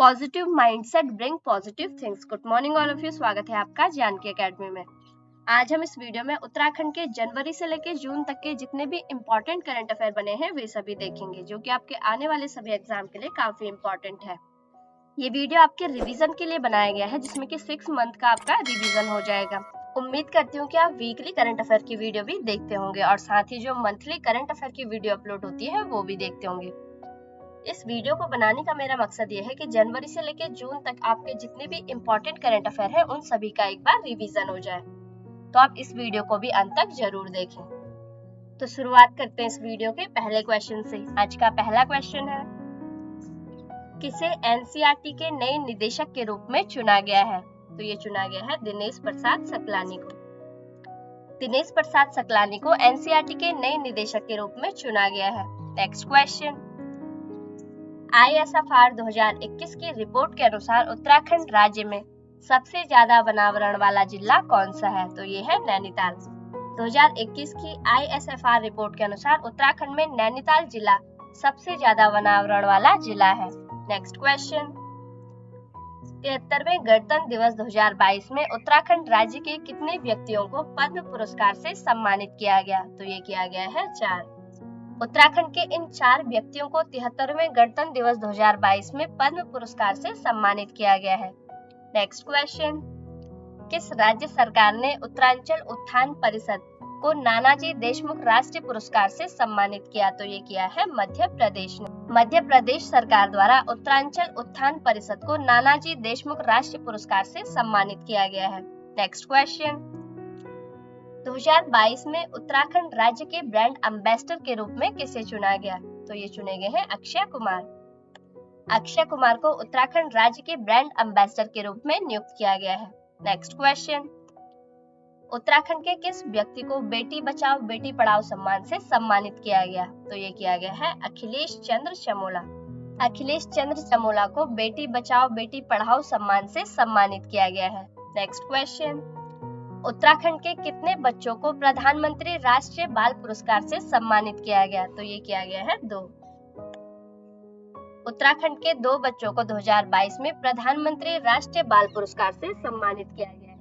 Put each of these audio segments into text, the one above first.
Positive mindset bring positive things. Good morning all of you, स्वागत है आपका Janaki academy में। आज हम इस वीडियो में उत्तराखंड के जनवरी से लेकर जून तक के जितने भी इम्पोर्टेंट करंट अफेयर बने हैं वे सभी देखेंगे, जो कि आपके आने वाले सभी एग्जाम के लिए काफी इम्पोर्टेंट है। ये वीडियो आपके रिवीजन के लिए बनाया गया है, जिसमें कि 6 मंथ का आपका रिवीजन हो जाएगा। उम्मीद करती हूँ कि आप वीकली करंट अफेयर की वीडियो भी देखते होंगे और साथ ही जो मंथली करंट अफेयर की वीडियो अपलोड होती है वो भी देखते होंगे। इस वीडियो को बनाने का मेरा मकसद ये है कि जनवरी से लेकर जून तक आपके जितने भी इम्पोर्टेंट करंट अफेयर है उन सभी का एक बार रिवीजन हो जाए, तो आप इस वीडियो को भी अंत तक जरूर देखें। तो शुरुआत करते हैं इस वीडियो के पहले क्वेश्चन से। आज का पहला क्वेश्चन है, किसे एनसीईआरटी के नए निदेशक के रूप में चुना गया है? तो ये चुना गया है दिनेश प्रसाद सकलानी को। दिनेश प्रसाद सकलानी को एनसीईआरटी के नए निदेशक के रूप में चुना गया है। नेक्स्ट क्वेश्चन, ISFR 2021 की रिपोर्ट के अनुसार उत्तराखंड राज्य में सबसे ज्यादा वनावरण वाला जिला कौन सा है? तो ये है नैनीताल। 2021 की ISFR रिपोर्ट के अनुसार उत्तराखंड में नैनीताल जिला सबसे ज्यादा वनावरण वाला जिला है। नेक्स्ट क्वेश्चन, 73वें गणतंत्र दिवस 2022 में उत्तराखंड राज्य के कितने व्यक्तियों को पद्म पुरस्कार से सम्मानित किया गया? तो ये किया गया है 4। उत्तराखंड के इन 4 व्यक्तियों को 73वें गणतंत्र दिवस 2022 में पद्म पुरस्कार से सम्मानित किया गया है। नेक्स्ट क्वेश्चन, किस राज्य सरकार ने उत्तरांचल उत्थान परिषद को नानाजी देशमुख राष्ट्रीय पुरस्कार से सम्मानित किया? तो ये किया है मध्य प्रदेश ने। मध्य प्रदेश सरकार द्वारा उत्तरांचल उत्थान परिषद को नानाजी देशमुख राष्ट्रीय पुरस्कार से सम्मानित किया गया है। नेक्स्ट क्वेश्चन, 2022 में उत्तराखंड राज्य के ब्रांड एम्बेसडर के रूप में किसे चुना गया? तो ये चुने गए हैं अक्षय कुमार। अक्षय कुमार को उत्तराखंड राज्य के ब्रांड एम्बेसडर के रूप में नियुक्त किया गया है। नेक्स्ट क्वेश्चन, उत्तराखंड के किस व्यक्ति को बेटी बचाओ बेटी पढ़ाओ सम्मान से सम्मानित किया गया? तो ये किया गया है अखिलेश चंद्र चमोला। अखिलेश चंद्र चमोला को बेटी बचाओ बेटी पढ़ाओ सम्मान से सम्मानित किया गया है। नेक्स्ट क्वेश्चन, उत्तराखंड के कितने बच्चों को प्रधानमंत्री राष्ट्रीय बाल पुरस्कार से सम्मानित किया गया? तो ये किया गया है 2। उत्तराखंड के 2 बच्चों को 2022 में प्रधानमंत्री राष्ट्रीय बाल पुरस्कार से सम्मानित किया गया है।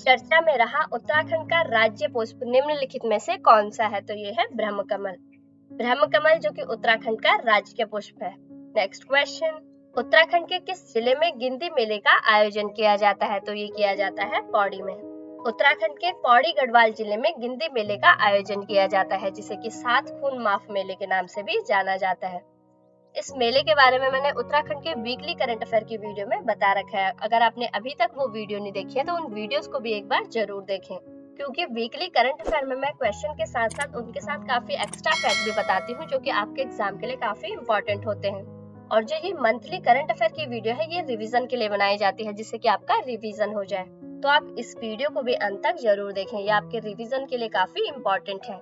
चर्चा में रहा उत्तराखंड का राज्य पुष्प निम्नलिखित में से कौन सा है? तो ये है ब्रह्मकमल। ब्रह्मकमल जो कि उत्तराखंड का राज्य पुष्प है। नेक्स्ट क्वेश्चन, उत्तराखंड के किस जिले में गिंदी मेले का आयोजन किया जाता है? तो ये किया जाता है पौड़ी में। उत्तराखंड के पौड़ी गढ़वाल जिले में गिंदी मेले का आयोजन किया जाता है, जिसे कि 7 खून माफ मेले के नाम से भी जाना जाता है। इस मेले के बारे में मैंने उत्तराखंड के वीकली करंट अफेयर की वीडियो में बता रखा है। अगर आपने अभी तक वो वीडियो नहीं देखी है तो उन वीडियोस को भी एक बार जरूर देखें, क्योंकि वीकली करंट अफेयर में मैं क्वेश्चन के साथ साथ उनके साथ काफी एक्स्ट्रा फैक्ट भी बताती हूँ, जो कि आपके एग्जाम के लिए काफी इम्पोर्टेंट होते हैं। और जो ये मंथली करंट अफेयर की वीडियो है, ये रिवीजन के लिए बनाई जाती है, जिससे कि आपका रिवीजन हो जाए। तो आप इस वीडियो को भी अंत तक जरूर देखें, ये आपके रिवीजन के लिए काफी इम्पोर्टेंट है।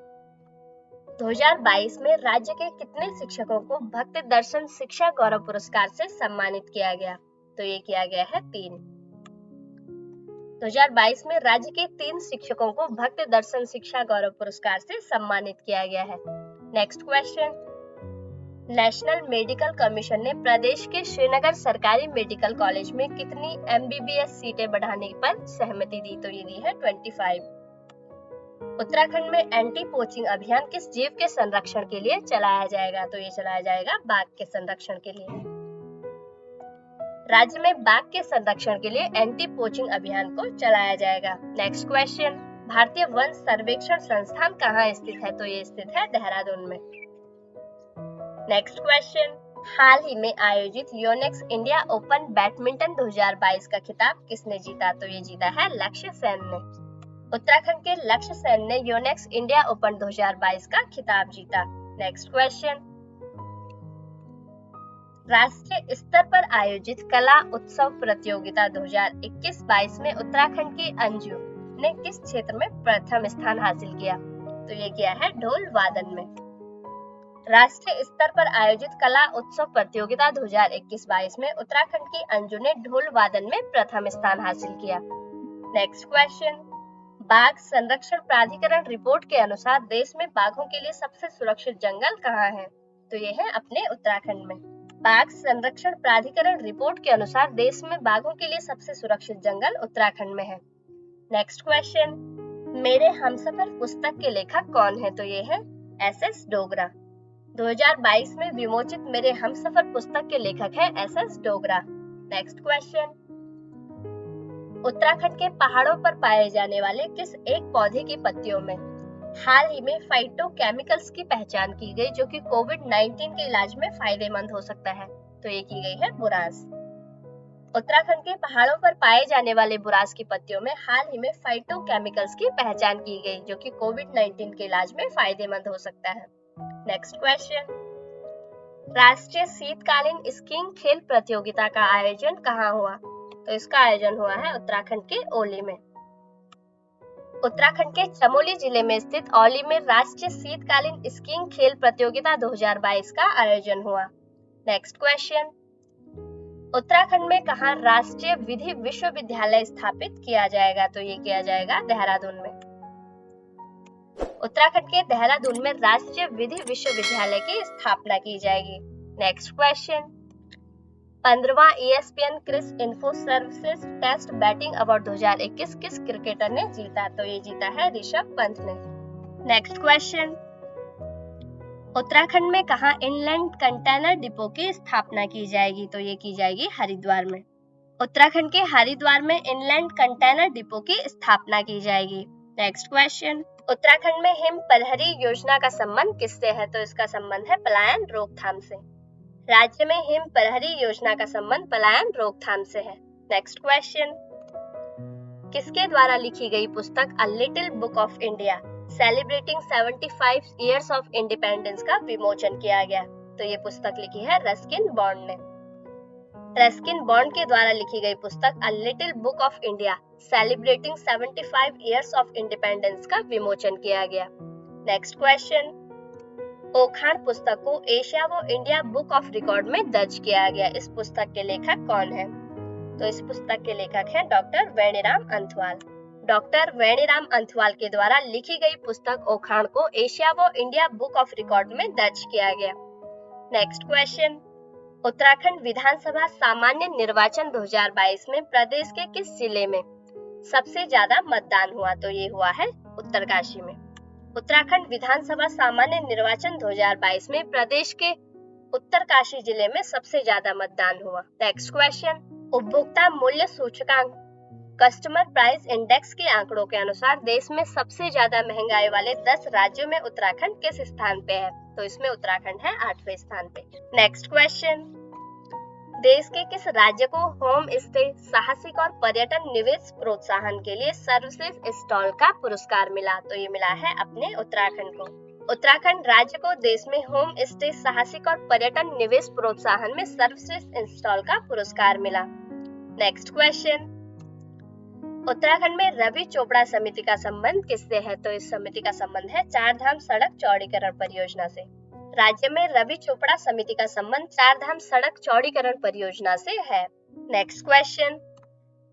2022 में राज्य के कितने शिक्षकों को भक्ति दर्शन शिक्षा गौरव पुरस्कार से सम्मानित किया गया? तो ये किया गया है 3। 2022 में राज्य के 3 शिक्षकों को भक्ति दर्शन शिक्षा गौरव पुरस्कार से सम्मानित किया गया है। Next question, national medical commission ने प्रदेश के श्रीनगर सरकारी मेडिकल कॉलेज में कितनी MBBS सीटें बढ़ाने पर सहमति दी? तो ये दी है 25। उत्तराखंड में एंटी पोचिंग अभियान किस जीव के संरक्षण के लिए चलाया जाएगा? तो ये चलाया जाएगा बाघ के संरक्षण के लिए। राज्य में बाघ के संरक्षण के लिए एंटी पोचिंग अभियान को चलाया जाएगा। नेक्स्ट क्वेश्चन, भारतीय वन सर्वेक्षण संस्थान कहाँ स्थित है? तो ये स्थित है देहरादून में। नेक्स्ट क्वेश्चन, हाल ही में आयोजित योनेक्स इंडिया ओपन बैडमिंटन 2022 का खिताब किसने जीता? तो ये जीता है लक्ष्य सेन ने। उत्तराखंड के लक्ष्य सेन ने योनेक्स इंडिया ओपन 2022 का खिताब जीता। नेक्स्ट क्वेश्चन, राष्ट्रीय स्तर पर आयोजित कला उत्सव प्रतियोगिता 2021-22 में उत्तराखंड की अंजू ने किस क्षेत्र में प्रथम स्थान हासिल किया? तो ये किया है ढोल वादन में। राष्ट्रीय स्तर पर आयोजित कला उत्सव प्रतियोगिता 2021-22 में उत्तराखंड की अंजू ने ढोल वादन में प्रथम स्थान हासिल किया। नेक्स्ट क्वेश्चन, बाघ संरक्षण प्राधिकरण रिपोर्ट के अनुसार देश में बाघों के लिए सबसे सुरक्षित जंगल कहाँ है? तो ये है अपने उत्तराखंड में। बाघ संरक्षण प्राधिकरण रिपोर्ट के अनुसार देश में बाघों के लिए सबसे सुरक्षित जंगल उत्तराखंड में है। नेक्स्ट क्वेश्चन, मेरे हमसफर पुस्तक के लेखक कौन है? तो ये है SS डोगरा। 2022 में विमोचित मेरे हमसफर पुस्तक के लेखक है SS Dogra. Next question, Uttarakhand के पहाड़ों पर पाए जाने वाले किस एक पौधे की पत्तियों में हाल ही में फाइटोकेमिकल्स की पहचान की गई जो कि कोविड-19 के इलाज में फायदेमंद हो सकता है? तो ये की गई है बुरांस। उत्तराखंड के पहाड़ों पर पाए जाने वाले बुरांस की पत्तियों में हाल ही में फाइटोकेमिकल्स की पहचान की गई जो कि कोविड-19 के इलाज में फायदेमंद हो सकता है। नेक्स्ट क्वेश्चन, राष्ट्रीय शीतकालीन स्कीइंग खेल प्रतियोगिता का आयोजन कहाँ हुआ? तो इसका आयोजन हुआ है उत्तराखंड के औली में। उत्तराखंड के चमोली जिले में स्थित औली में राष्ट्रीय शीतकालीन स्कीइंग खेल प्रतियोगिता 2022 का आयोजन हुआ। नेक्स्ट क्वेश्चन, उत्तराखंड में कहाँ राष्ट्रीय विधि विश्वविद्यालय स्थापित किया जाएगा? तो ये किया जाएगा देहरादून में। उत्तराखंड के देहरादून में राष्ट्रीय विधि विश्वविद्यालय की स्थापना की जाएगी। नेक्स्ट क्वेश्चन, 15वां ESPN Cricinfo services test batting award 2021 किस क्रिकेटर ने जीता? तो ये जीता है ऋषभ पंत ने। नेक्स्ट क्वेश्चन, उत्तराखंड में कहाँ इनलैंड कंटेनर डिपो की स्थापना की जाएगी? तो ये की जाएगी हरिद्वार में। उत्तराखंड के हरिद्वार में इनलैंड कंटेनर डिपो की स्थापना की जाएगी। नेक्स्ट क्वेश्चन, उत्तराखंड में हिम प्रहरी योजना का संबंध किससे है? तो इसका संबंध है पलायन रोकथाम से। राज्य में हिम प्रहरी योजना का संबंध पलायन रोकथाम से है। नेक्स्ट क्वेश्चन, किसके द्वारा लिखी गई पुस्तक a little book of India celebrating 75 years of independence का विमोचन किया गया? तो ये पुस्तक लिखी है रस्किन बॉन्ड ने। रस्किन बॉन्ड के द्वारा लिखी गई पुस्तक a little book of India celebrating 75 years of independence का विमोचन किया गया। नेक्स्ट क्वेश्चन, ओखान पुस्तक को एशिया व इंडिया बुक ऑफ रिकॉर्ड में दर्ज किया गया। इस पुस्तक के लेखक कौन है? तो इस पुस्तक के लेखक हैं डॉक्टर वेणीराम अंथवाल। डॉक्टर वेणीराम अंथवाल के द्वारा लिखी गई पुस्तक ओखान को एशिया व इंडिया बुक ऑफ रिकॉर्ड में दर्ज किया गया। नेक्स्ट क्वेश्चन, उत्तराखंड विधानसभा सामान्य निर्वाचन 2022 में प्रदेश के किस जिले में सबसे ज्यादा मतदान हुआ? तो ये हुआ है उत्तरकाशी में। उत्तराखंड विधानसभा सामान्य निर्वाचन 2022 में प्रदेश के उत्तरकाशी जिले में सबसे ज्यादा मतदान हुआ। नेक्स्ट क्वेश्चन, उपभोक्ता मूल्य सूचकांक कस्टमर प्राइस इंडेक्स के आंकड़ों के अनुसार देश में सबसे ज्यादा महंगाई वाले 10 राज्यों में उत्तराखंड किस स्थान पे है? तो इसमें उत्तराखंड है 8वें स्थान पे। नेक्स्ट क्वेश्चन, देश के किस राज्य को होम स्टे साहसिक और पर्यटन निवेश प्रोत्साहन के लिए सर्वश्रेष्ठ स्टॉल का पुरस्कार मिला? तो ये मिला है अपने उत्तराखंड को। उत्तराखंड राज्य को देश में होम स्टे साहसिक और पर्यटन निवेश प्रोत्साहन में सर्वश्रेष्ठ स्टॉल का पुरस्कार मिला। नेक्स्ट क्वेश्चन, उत्तराखंड में रवि चोपड़ा समिति का संबंध किससे है? तो इस समिति का संबंध है चार धाम सड़क चौड़ीकरण परियोजना से। राज्य में रवि चोपड़ा समिति का संबंध चार धाम सड़क चौड़ीकरण परियोजना से है। नेक्स्ट क्वेश्चन,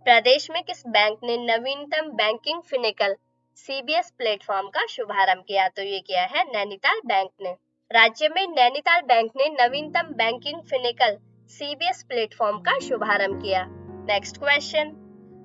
प्रदेश में किस बैंक ने नवीनतम बैंकिंग फिनेकल CBS प्लेटफॉर्म का शुभारंभ किया? तो ये किया है नैनीताल बैंक ने। राज्य में नैनीताल बैंक ने नवीनतम बैंकिंग फिनेकल CBS प्लेटफॉर्म का शुभारंभ किया। नेक्स्ट क्वेश्चन,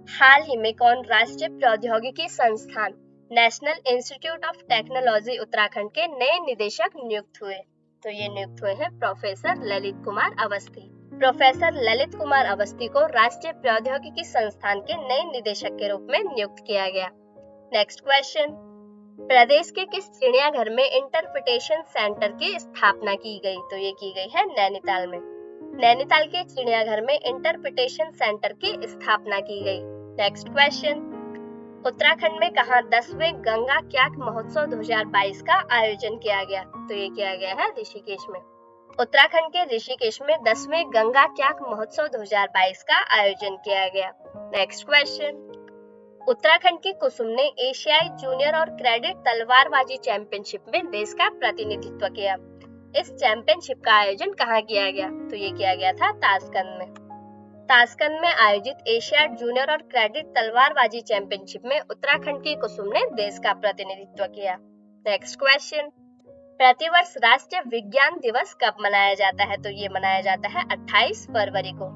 हाल ही में कौन राष्ट्रीय प्रौद्योगिकी संस्थान national institute of technology Uttarakhand के नए निदेशक नियुक्त हुए? तो ये नियुक्त हुए हैं प्रोफेसर ललित कुमार अवस्थी। प्रोफेसर ललित कुमार अवस्थी को राष्ट्रीय प्रौद्योगिकी संस्थान के नए निदेशक के रूप में नियुक्त किया गया। नेक्स्ट क्वेश्चन, प्रदेश के किस चिड़ियाघर में इंटरप्रिटेशन सेंटर की स्थापना की गई? तो ये की गई है नैनीताल में। नैनीताल के चिड़ियाघर में इंटरप्रिटेशन सेंटर की स्थापना की गई। नेक्स्ट क्वेश्चन, उत्तराखंड में कहाँ 10वें गंगा क्याक महोत्सव 2022 का आयोजन किया गया? तो ये किया गया है ऋषिकेश में। उत्तराखंड के ऋषिकेश में 10वें गंगा क्याक महोत्सव 2022 का आयोजन किया गया। नेक्स्ट क्वेश्चन, उत्तराखंड की कुसुम ने एशियाई जूनियर और क्रेडिट तलवारबाजी चैंपियनशिप में देश का प्रतिनिधित्व किया। इस चैंपियनशिप का आयोजन कहाँ किया गया? तो ये किया गया था ताशकंद में। ताशकंद में आयोजित एशिया जूनियर और क्रेडिट तलवारबाजी चैंपियनशिप में उत्तराखंड की कुसुम ने देश का प्रतिनिधित्व किया। नेक्स्ट क्वेश्चन, प्रतिवर्ष राष्ट्रीय विज्ञान दिवस कब मनाया जाता है? तो ये मनाया जाता है 28 फरवरी को।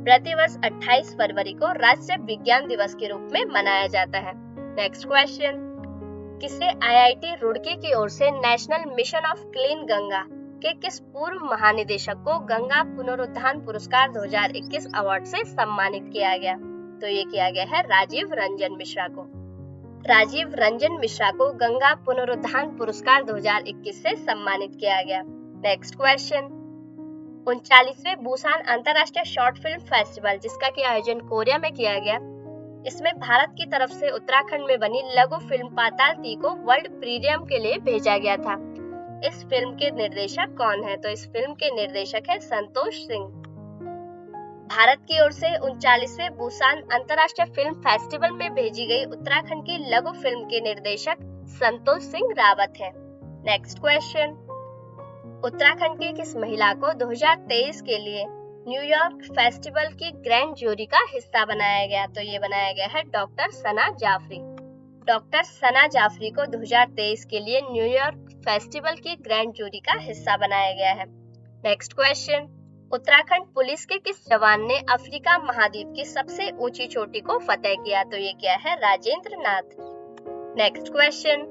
प्रतिवर्ष 28 फरवरी को राष्ट्रीय विज्ञान दिवस के रूप में मनाया जाता है। नेक्स्ट क्वेश्चन, किसे आईआईटी रुड़की की ओर से national mission of clean Ganga के किस पूर्व महानिदेशक को गंगा पुनरुत्थान पुरस्कार 2021 अवार्ड से सम्मानित किया गया? तो ये किया गया है राजीव रंजन मिश्रा को। राजीव रंजन मिश्रा को गंगा पुनरुत्थान पुरस्कार 2021 से सम्मानित किया गया। नेक्स्ट क्वेश्चन, 39वें बुसान अंतरराष्ट्रीय शॉर्ट फिल्म फेस्टिवल जिसका की आयोजन कोरिया में किया गया, इसमें भारत की तरफ से उत्तराखंड में बनी लघु फिल्म पाताल ती को वर्ल्ड प्रीमियर के लिए भेजा गया था। इस फिल्म के निर्देशक कौन है? तो इस फिल्म के निर्देशक है संतोष सिंह। भारत की ओर से 39वें बुसान अंतरराष्ट्रीय फिल्म फेस्टिवल में भेजी गई उत्तराखंड की लघु फिल्म के निर्देशक संतोष सिंह रावत है। नेक्स्ट क्वेश्चन, उत्तराखंड की किस महिला को 2023 के लिए न्यूयॉर्क फेस्टिवल की ग्रैंड जूरी का हिस्सा बनाया गया? तो ये बनाया गया है डॉक्टर सना जाफरी। डॉक्टर सना जाफरी को 2023 के लिए न्यूयॉर्क फेस्टिवल की ग्रैंड जूरी का हिस्सा बनाया गया है। नेक्स्ट क्वेश्चन, उत्तराखंड पुलिस के किस जवान ने अफ्रीका महाद्वीप की सबसे ऊंची चोटी को फतेह किया? तो ये क्या है राजेंद्र नाथ। नेक्स्ट क्वेश्चन,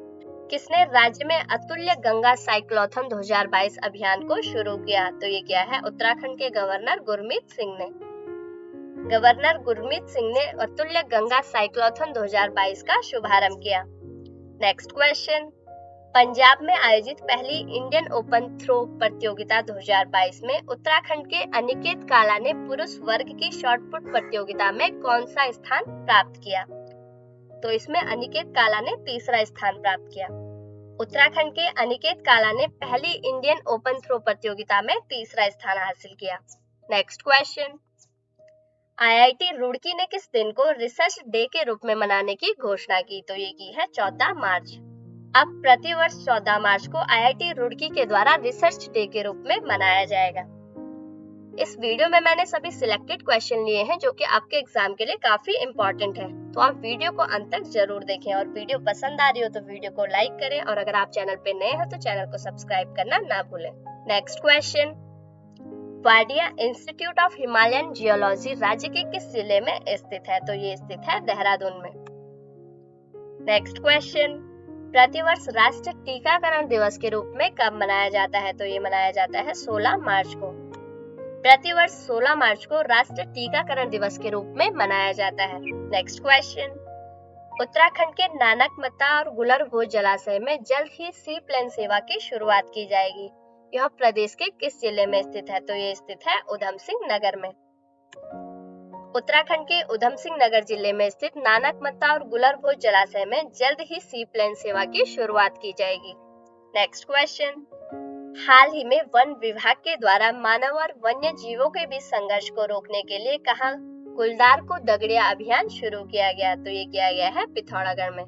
किसने राज्य में अतुल्य गंगा साइक्लोथॉन 2022 अभियान को शुरू किया? तो ये क्या है उत्तराखंड के गवर्नर गुरमीत सिंह ने। गवर्नर गुरमीत सिंह ने अतुल्य गंगा साइक्लोथॉन 2022 का शुभारंभ किया। नेक्स्ट क्वेश्चन, पंजाब में आयोजित पहली इंडियन ओपन थ्रो प्रतियोगिता 2022 में उत्तराखंड के अनिकेत काला ने पुरुष वर्ग की शॉट पुट प्रतियोगिता में कौन सा स्थान प्राप्त किया? तो इसमें अनिकेत काला ने तीसरा स्थान प्राप्त किया। उत्तराखंड के अनिकेत काला ने पहली इंडियन ओपन थ्रो प्रतियोगिता में तीसरा स्थान हासिल किया। नेक्स्ट क्वेश्चन, आईआईटी रुड़की ने किस दिन को रिसर्च डे के रूप में मनाने की घोषणा की? तो ये की है 14 मार्च। अब प्रतिवर्ष 14 मार्च को आईआईटी रुड़की के द्वारा रिसर्च डे के रूप में मनाया जाएगा। इस वीडियो में मैंने सभी सिलेक्टेड क्वेश्चन लिए हैं जो कि आपके एग्जाम के लिए काफी इम्पोर्टेंट है, तो आप वीडियो को अंत तक जरूर देखें और वीडियो पसंद आ रही हो तो वीडियो को लाइक करें और अगर आप चैनल पे नए हैं तो चैनल को सब्सक्राइब करना ना भूलें। Next question, Wadia institute of Himalayan geology राज्य के किस जिले में स्थित है? तो ये स्थित है देहरादून में। नेक्स्ट क्वेश्चन, प्रतिवर्ष राष्ट्रीय टीकाकरण दिवस के रूप में कब मनाया जाता है? तो ये मनाया जाता है 16 मार्च को। प्रतिवर्ष 16 मार्च को राष्ट्रीय टीकाकरण दिवस के रूप में मनाया जाता है। नेक्स्ट क्वेश्चन, उत्तराखंड के नानकमत्ता और गुलरभोज जलाशय में जल्द ही सी प्लेन सेवा की शुरुआत की जाएगी। यह प्रदेश के किस जिले में स्थित है? तो ये स्थित है उधम सिंह नगर में। उत्तराखंड के उधम सिंह नगर जिले में स्थित नानकमत्ता और गुलरभोज जलाशय में जल्द ही सी प्लेन सेवा की शुरुआत की जाएगी। नेक्स्ट क्वेश्चन, हाल ही में वन विभाग के द्वारा मानव और वन्य जीवों के बीच संघर्ष को रोकने के लिए कहां गुलदार को दगड़िया अभियान शुरू किया गया? तो ये किया गया है पिथौरागढ़ में।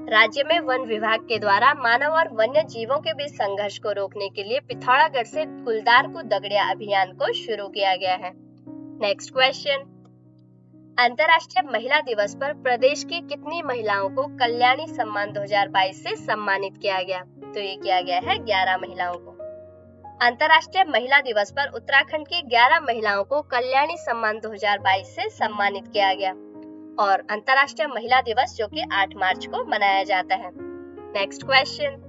राज्य में वन विभाग के द्वारा मानव और वन्य जीवों के बीच संघर्ष को रोकने के लिए पिथौरागढ़ से गुलदार को दगड़िया अभियान को शुरू किया गया है। नेक्स्ट क्वेश्चन, अंतर्राष्ट्रीय महिला दिवस पर प्रदेश की कितनी महिलाओं को कल्याणी सम्मान 2022 से सम्मानित किया गया? तो ये किया गया है 11 महिलाओं को। अंतर्राष्ट्रीय महिला दिवस पर उत्तराखंड की 11 महिलाओं को कल्याणी सम्मान 2022 से सम्मानित किया गया और अंतर्राष्ट्रीय महिला दिवस जो कि 8 मार्च को मनाया जाता है। नेक्स्ट क्वेश्चन,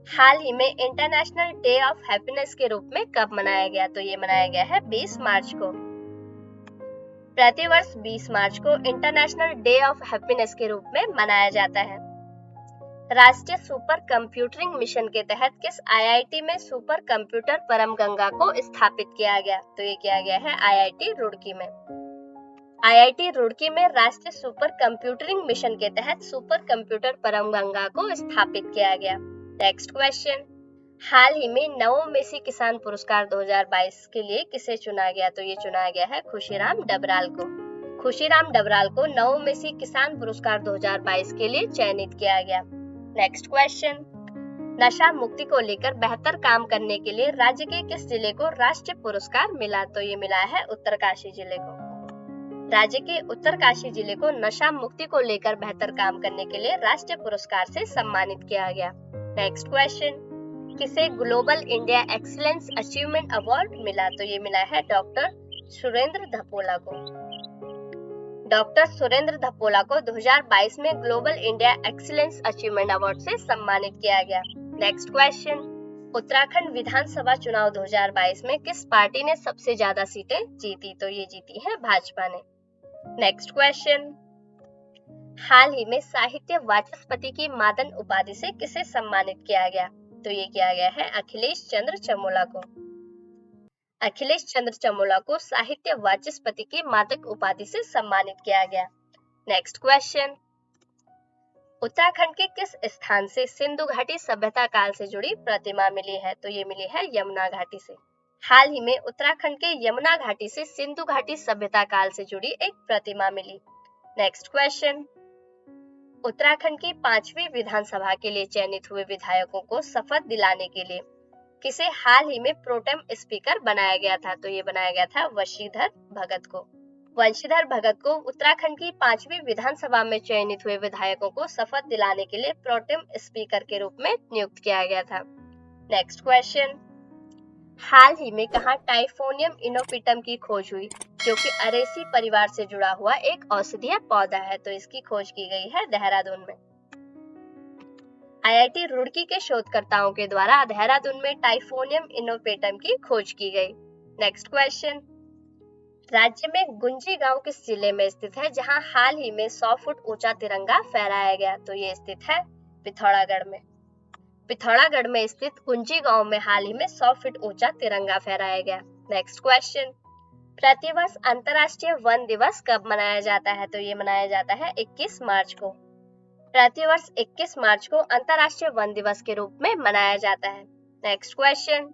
हाल ही में इंटरनेशनल डे ऑफ हैप्पीनेस के रूप में कब मनाया गया? तो ये मनाया गया है 20 मार्च को। प्रतिवर्ष 20 मार्च को इंटरनेशनल डे ऑफ हैप्पीनेस के रूप में मनाया जाता है। राष्ट्रीय सुपर कंप्यूटिंग मिशन के तहत किस आईआईटी में सुपर कंप्यूटर परम गंगा को स्थापित किया गया? तो ये किया गया है आईआईटी रुड़की में। आईआईटी रुड़की में राष्ट्रीय सुपर कंप्यूटिंग मिशन के तहत सुपर कंप्यूटर परम गंगा को स्थापित किया गया। नेक्स्ट क्वेश्चन, हाल ही में नवोमेसी किसान पुरस्कार 2022 के लिए किसे चुना गया? तो ये चुना गया है खुशीराम डबराल को। खुशीराम डबराल को नवोमेसी किसान पुरस्कार 2022 के लिए चयनित किया गया। नेक्स्ट क्वेश्चन, नशा मुक्ति को लेकर बेहतर काम करने के लिए राज्य के किस जिले को राष्ट्रीय पुरस्कार मिला? तो ये मिला है उत्तरकाशी जिले को। राज्य के उत्तरकाशी जिले को नशा मुक्ति को लेकर बेहतर काम करने के लिए राष्ट्रीय पुरस्कार से सम्मानित किया गया। नेक्स्ट क्वेश्चन, किसे global India excellence achievement award मिला? तो ये मिला है डॉक्टर सुरेंद्र धपोला को। डॉक्टर सुरेंद्र धपोला को 2022 में global India excellence achievement award से सम्मानित किया गया। नेक्स्ट क्वेश्चन, उत्तराखंड विधानसभा चुनाव 2022 में किस पार्टी ने सबसे ज्यादा सीटें जीती? तो ये जीती है भाजपा ने। नेक्स्ट क्वेश्चन, हाल ही में साहित्य वाचस्पति की मादन उपाधि से किसे सम्मानित किया गया? तो ये किया गया है अखिलेश चंद्र चमोला को। अखिलेश चंद्र चमोला को साहित्य वाचस्पति की मादक उपाधि से सम्मानित किया गया। नेक्स्ट क्वेश्चन, उत्तराखंड के किस स्थान से सिंधु घाटी सभ्यता काल से जुड़ी प्रतिमा मिली है? तो ये मिली है यमुना घाटी से। हाल ही में उत्तराखंड के यमुना घाटी से सिंधु घाटी सभ्यता काल से जुड़ी एक प्रतिमा मिली। नेक्स्ट क्वेश्चन, उत्तराखंड की 5वीं विधानसभा के लिए चयनित हुए विधायकों को शपथ दिलाने के लिए किसे हाल ही में प्रोटेम स्पीकर बनाया गया था? तो ये बनाया गया था वंशीधर भगत को। वंशीधर भगत को उत्तराखंड की 5वीं विधानसभा में चयनित हुए विधायकों को शपथ दिलाने के लिए प्रोटेम स्पीकर के रूप में नियुक्त किया गया था। नेक्स्ट क्वेश्चन, हाल ही में कहां टाइफोनियम इनोपिटम की खोज हुई, जो कि अरेसी परिवार से जुड़ा हुआ एक औषधीय पौधा है? तो इसकी खोज की गई है देहरादून में। आईआईटी रुड़की के शोधकर्ताओं के द्वारा देहरादून में टाइफोनियम इनोपेटम की खोज की गई। नेक्स्ट क्वेश्चन, राज्य में गुंजी गांव किस जिले में स्थित है, जहां हाल ही में 100 फुट ऊंचा तिरंगा फहराया गया? तो ये स्थित है पिथौरागढ़ में। पिथौरागढ़ में स्थित गुंजी गांव में हाल ही में 100 फीट ऊंचा तिरंगा फहराया गया। नेक्स्ट क्वेश्चन, प्रतिवर्ष अंतर्राष्ट्रीय वन दिवस कब मनाया जाता है? तो ये मनाया जाता है 21 मार्च को। प्रतिवर्ष 21 मार्च को अंतर्राष्ट्रीय वन दिवस के रूप में मनाया जाता है। Next question,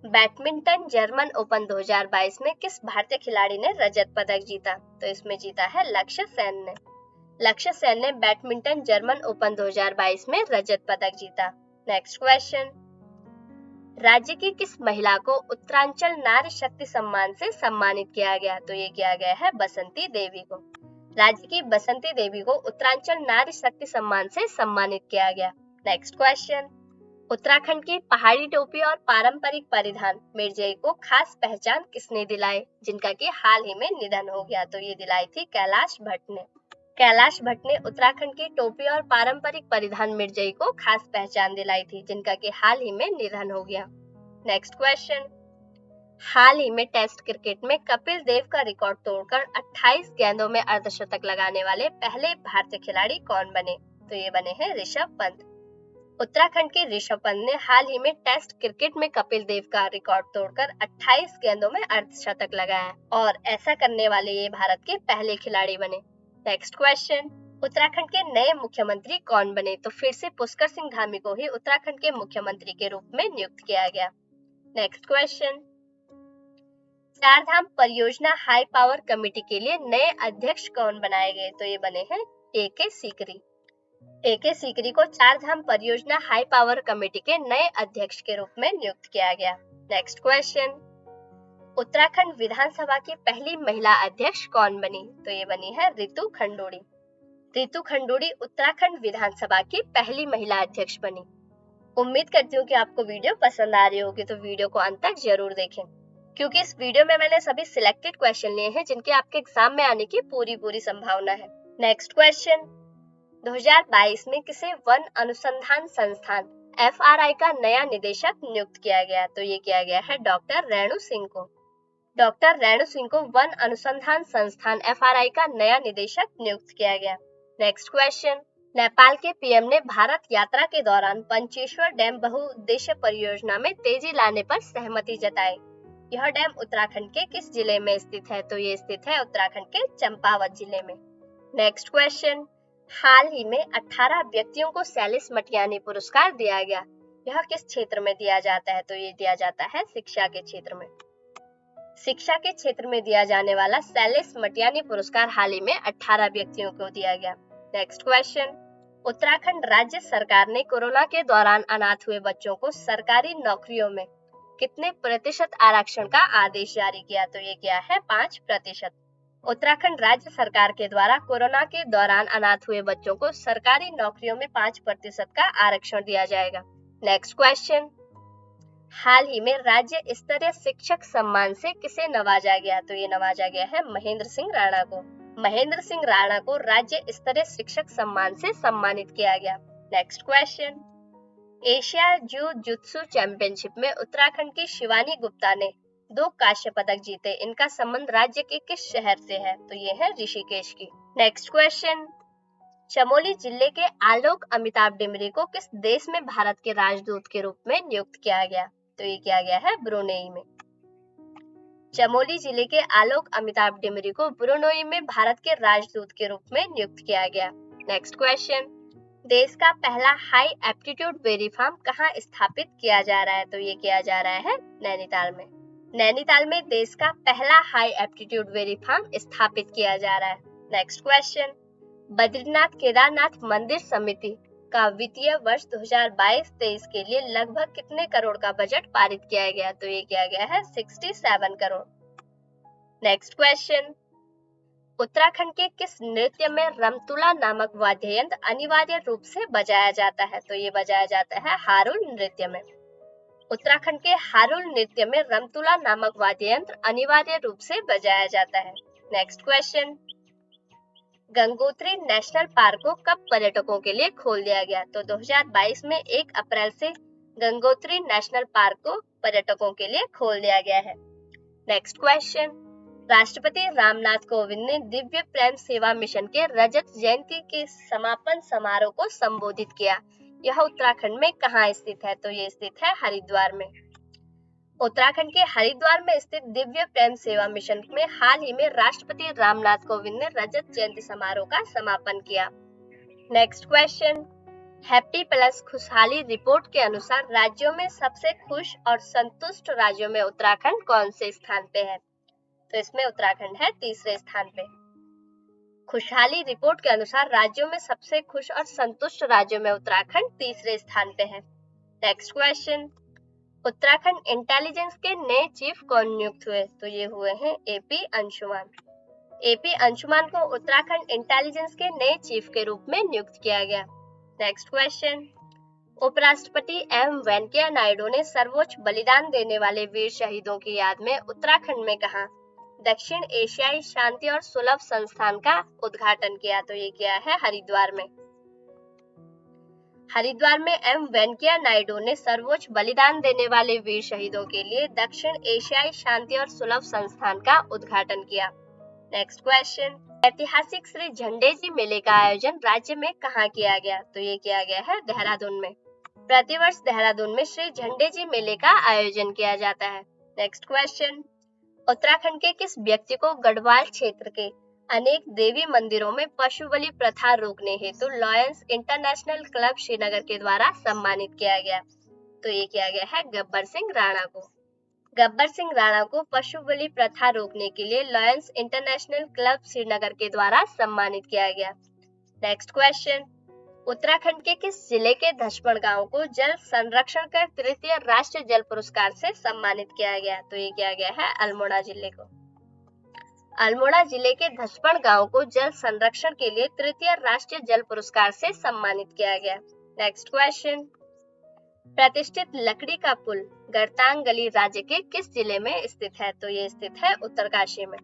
badminton German open 2022 में किस भारतीय खिलाड़ी ने रजत पदक जीता? तो इसमें जीता है लक्ष्य सेन ने। लक्ष्य सेन ने बैडमिंटन जर्मन ओपन 2022 में रजत पदक जीता। नेक्स्ट क्वेश्चन, राज्य की किस महिला को उत्तरांचल नारी शक्ति सम्मान से सम्मानित किया गया? तो ये किया गया है बसंती देवी को। राज्य की बसंती देवी को उत्तरांचल नारी शक्ति सम्मान से सम्मानित किया गया। नेक्स्ट क्वेश्चन, उत्तराखंड की पहाड़ी टोपी और पारंपरिक परिधान मिर्जई को खास पहचान किसने दिलाई, जिनका कि हाल ही में निधन हो गया? तो ये दिलाई थी कैलाश भट्ट ने। कैलाश भट्ट ने उत्तराखंड की टोपी और पारंपरिक परिधान मिर्जई को खास पहचान दिलाई थी, जिनका कि हाल ही में निधन हो गया। नेक्स्ट क्वेश्चन, हाल ही में टेस्ट क्रिकेट में कपिल देव का रिकॉर्ड तोड़कर 28 गेंदों में अर्धशतक लगाने वाले पहले भारतीय खिलाड़ी कौन बने? तो ये बने हैं ऋषभ पंत। उत्तराखंड के ऋषभ पंत ने हाल ही में टेस्ट क्रिकेट में कपिल देव का रिकॉर्ड तोड़कर 28 गेंदों में अर्धशतक लगाया और ऐसा करने वाले ये भारत के पहले खिलाड़ी बने। नेक्स्ट क्वेश्चन, उत्तराखंड के नए मुख्यमंत्री कौन बने? तो फिर से पुष्कर सिंह धामी को ही उत्तराखंड के मुख्यमंत्री के रूप में नियुक्त किया गया। नेक्स्ट क्वेश्चन, चारधाम परियोजना हाई पावर कमेटी के लिए नए अध्यक्ष कौन बनाए गए? तो ये बने हैं AK सीकरी। AK सीकरी को चारधाम परियोजना हाई पावर कमेटी के नए अध्यक्ष के रूप में नियुक्त किया गया। नेक्स्ट क्वेश्चन, उत्तराखंड विधानसभा की पहली महिला अध्यक्ष कौन बनी? तो ये बनी है रितु खंडूड़ी। रितु खंडूड़ी उत्तराखंड विधानसभा की पहली महिला अध्यक्ष बनी। उम्मीद करती हूँ कि आपको वीडियो पसंद आ रही होगी, तो वीडियो को अंत तक जरूर देखें, क्योंकि इस वीडियो में मैंने सभी सिलेक्टेड क्वेश्चन लिए हैं जिनके आपके एग्जाम में आने की पूरी संभावना है। नेक्स्ट क्वेश्चन, 2022 में किसे वन अनुसंधान संस्थान FRI का नया निदेशक नियुक्त किया गया? तो ये किया गया है डॉक्टर रेणु सिंह को। डॉक्टर रेणु सिंह को वन अनुसंधान संस्थान FRI का नया निदेशक नियुक्त किया गया। नेक्स्ट क्वेश्चन, नेपाल के PM ने भारत यात्रा के दौरान पंचेश्वर डैम बहुउद्देश्य परियोजना में तेजी लाने पर सहमति जताई। यह डैम उत्तराखंड के किस जिले में स्थित है? तो ये स्थित है उत्तराखंड के चंपावत जिले में। नेक्स्ट क्वेश्चन, हाल ही में 18 व्यक्तियों को सैलिस मटियानी पुरस्कार दिया गया। यह किस क्षेत्र में दिया जाता है? तो ये दिया जाता है शिक्षा के क्षेत्र में। शिक्षा के क्षेत्र में दिया जाने वाला सैलिस मटियानी पुरस्कार हाल ही में 18 व्यक्तियों को दिया गया। नेक्स्ट क्वेश्चन, उत्तराखंड राज्य सरकार ने कोरोना के दौरान अनाथ हुए बच्चों को सरकारी नौकरियों में कितने प्रतिशत आरक्षण का आदेश जारी किया? तो ये किया है 5%। उत्तराखंड राज्य सरकार के द्वारा कोरोना के दौरान अनाथ हुए बच्चों को सरकारी नौकरियों में 5% का आरक्षण दिया जाएगा। नेक्स्ट क्वेश्चन, हाल ही में राज्य स्तरीय शिक्षक सम्मान से किसे नवाजा गया? तो ये नवाजा गया है महेंद्र सिंह राणा को। महेंद्र सिंह राणा को राज्य स्तरीय शिक्षक सम्मान से सम्मानित किया गया। नेक्स्ट क्वेश्चन, एशिया जू जुत्सु चैंपियनशिप में उत्तराखंड की शिवानी गुप्ता ने 2 कांस्य पदक जीते। इनका संबंध राज्य के किस शहर से है? तो ये है ऋषिकेश की। नेक्स्ट क्वेश्चन, चमोली जिले के आलोक अमिताभ डिमरी को किस देश में भारत के राजदूत के रूप में नियुक्त किया गया? तो ये किया गया है ब्रुनेई में। चमोली जिले के आलोक अमिताभ डिमरी को ब्रुनेई में भारत के राजदूत के रूप में नियुक्त किया गया। नेक्स्ट क्वेश्चन, देश का पहला हाई एप्टीट्यूड डेयरी फार्म कहाँ स्थापित किया जा रहा है? तो ये किया जा रहा है नैनीताल में। नैनीताल में देश का पहला हाई एप्टीट्यूड डेयरी फार्म स्थापित किया जा रहा है। नेक्स्ट क्वेश्चन, बद्रीनाथ केदारनाथ मंदिर समिति का वित्तीय वर्ष 2022-23 के लिए लगभग कितने करोड़ का बजट पारित किया गया? तो ये किया गया है 67 करोड़। नेक्स्ट क्वेश्चन, उत्तराखंड के किस नृत्य में रमतुला नामक वाद्य यंत्र अनिवार्य रूप से बजाया जाता है? तो ये बजाया जाता है हारुल नृत्य में। उत्तराखंड के हारुल नृत्य में रमतुला नामक वाद्य यंत्र अनिवार्य रूप से बजाया जाता है। Next question, Gangotri national park को कब पर्यटकों के लिए खोल दिया गया? तो 2022 में 1 अप्रैल से गंगोत्री नेशनल पार्क को पर्यटकों के लिए खोल दिया गया है। नेक्स्ट क्वेश्चन, राष्ट्रपति रामनाथ कोविंद ने दिव्य प्रेम सेवा मिशन के रजत जयंती के समापन समारोह को संबोधित किया। यह उत्तराखंड में कहाँ स्थित है? तो ये स्थित है हरिद्वार में। उत्तराखंड के हरिद्वार में स्थित दिव्य प्रेम सेवा मिशन में हाल ही में राष्ट्रपति रामनाथ कोविंद ने रजत जयंती समारोह का समापन किया। नेक्स्ट क्वेश्चन, हैप्पी प्लस खुशहाली रिपोर्ट के अनुसार राज्यों में सबसे खुश और संतुष्ट राज्यों में उत्तराखंड कौन से स्थान पे है? तो इसमें उत्तराखंड है तीसरे स्थान पे। खुशहाली रिपोर्ट के अनुसार राज्यों में सबसे खुश और संतुष्ट राज्यों में उत्तराखंड तीसरे स्थान पे है। नेक्स्ट क्वेश्चन, उत्तराखंड इंटेलिजेंस के नए चीफ कौन नियुक्त हुए? तो ये हुए हैं एपी अंशुमान। एपी अंशुमान को उत्तराखंड इंटेलिजेंस के नए चीफ के रूप में नियुक्त किया गया। नेक्स्ट क्वेश्चन, उपराष्ट्रपति एम वेंकैया नायडू ने सर्वोच्च बलिदान देने वाले वीर शहीदों की याद में उत्तराखंड में कहा दक्षिण एशियाई शांति और सुलभ संस्थान का उद्घाटन किया? तो ये किया है हरिद्वार में। हरिद्वार में एम वेंकैया नायडू ने सर्वोच्च बलिदान देने वाले वीर शहीदों के लिए दक्षिण एशियाई शांति और सुलभ संस्थान का उद्घाटन किया। नेक्स्ट क्वेश्चन, ऐतिहासिक श्री झंडेजी मेले का आयोजन राज्य में कहाँ किया गया? तो ये किया गया है देहरादून में। प्रतिवर्ष देहरादून में श्री झंडेजी मेले का आयोजन किया जाता है। नेक्स्ट क्वेश्चन, उत्तराखंड के किस व्यक्ति को गढ़वाल क्षेत्र के अनेक देवी मंदिरों में पशु बलि प्रथा रोकने हेतु लॉयंस इंटरनेशनल क्लब श्रीनगर के द्वारा सम्मानित किया गया? तो ये किया गया है गब्बर सिंह राणा को। गब्बर सिंह राणा को पशु बलि प्रथा रोकने के लिए लॉयंस इंटरनेशनल क्लब श्रीनगर के द्वारा सम्मानित किया गया। नेक्स्ट क्वेश्चन, उत्तराखंड के किस जिले के धसपड़ गांव को जल संरक्षण कर तृतीय राष्ट्रीय जल पुरस्कार से सम्मानित किया गया? तो ये किया गया है अल्मोड़ा जिले को। अल्मोड़ा जिले के धसपड़ गांव को जल संरक्षण के लिए तृतीय राष्ट्रीय जल पुरस्कार से सम्मानित किया गया। नेक्स्ट क्वेश्चन, प्रतिष्ठित लकड़ी का पुल गरतांग गली राज्य के किस जिले में स्थित है? तो ये स्थित है उत्तरकाशी में।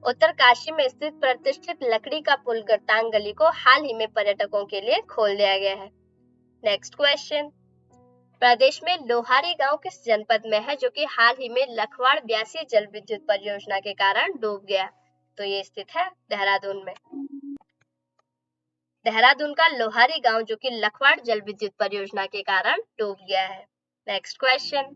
उत्तरकाशी में स्थित प्रतिष्ठित लकड़ी का पुल गरतांग गली को हाल ही में पर्यटकों के लिए खोल दिया गया है। नेक्स्ट क्वेश्चन, प्रदेश में लोहारी गांव किस जनपद में है जो कि हाल ही में लखवाड़ ब्यासी जल विद्युत परियोजना के कारण डूब गया? तो ये स्थित है देहरादून में। देहरादून का लोहारी गांव जो कि लखवाड़ जल विद्युत परियोजना के कारण डूब गया है। नेक्स्ट क्वेश्चन,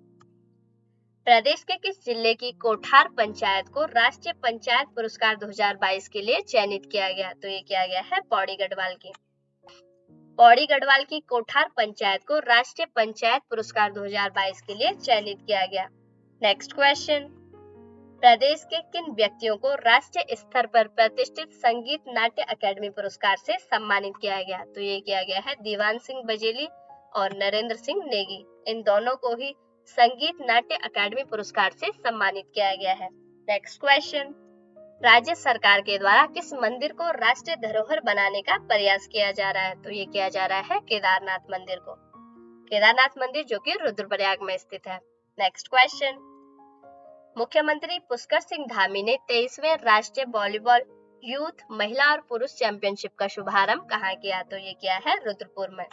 प्रदेश के किस जिले की कोठार पंचायत को राष्ट्रीय पंचायत पुरस्कार 2022 के लिए चयनित किया गया? तो ये किया गया है पौड़ी गढ़वाल की। पौड़ी गढ़वाल की कोठार पंचायत को राष्ट्रीय पंचायत पुरस्कार 2022 के लिए चयनित किया गया। नेक्स्ट क्वेश्चन, प्रदेश के किन व्यक्तियों को राष्ट्रीय स्तर पर प्रतिष्ठित संगीत नाट्य अकेडमी पुरस्कार से सम्मानित किया गया? तो ये किया गया है दीवान सिंह बजेली और नरेंद्र सिंह नेगी। इन दोनों को ही संगीत नाट्य अकेडमी पुरस्कार से सम्मानित किया गया है। नेक्स्ट क्वेश्चन, राज्य सरकार के द्वारा किस मंदिर को राष्ट्रीय धरोहर बनाने का प्रयास किया जा रहा है? तो ये किया जा रहा है केदारनाथ मंदिर को। केदारनाथ मंदिर जो कि रुद्रप्रयाग में स्थित है। नेक्स्ट क्वेश्चन, मुख्यमंत्री पुष्कर सिंह धामी ने 23वें राष्ट्रीय वॉलीबॉल यूथ महिला और पुरुष चैंपियनशिप का शुभारंभ कहाँ किया? तो ये किया है रुद्रपुर में।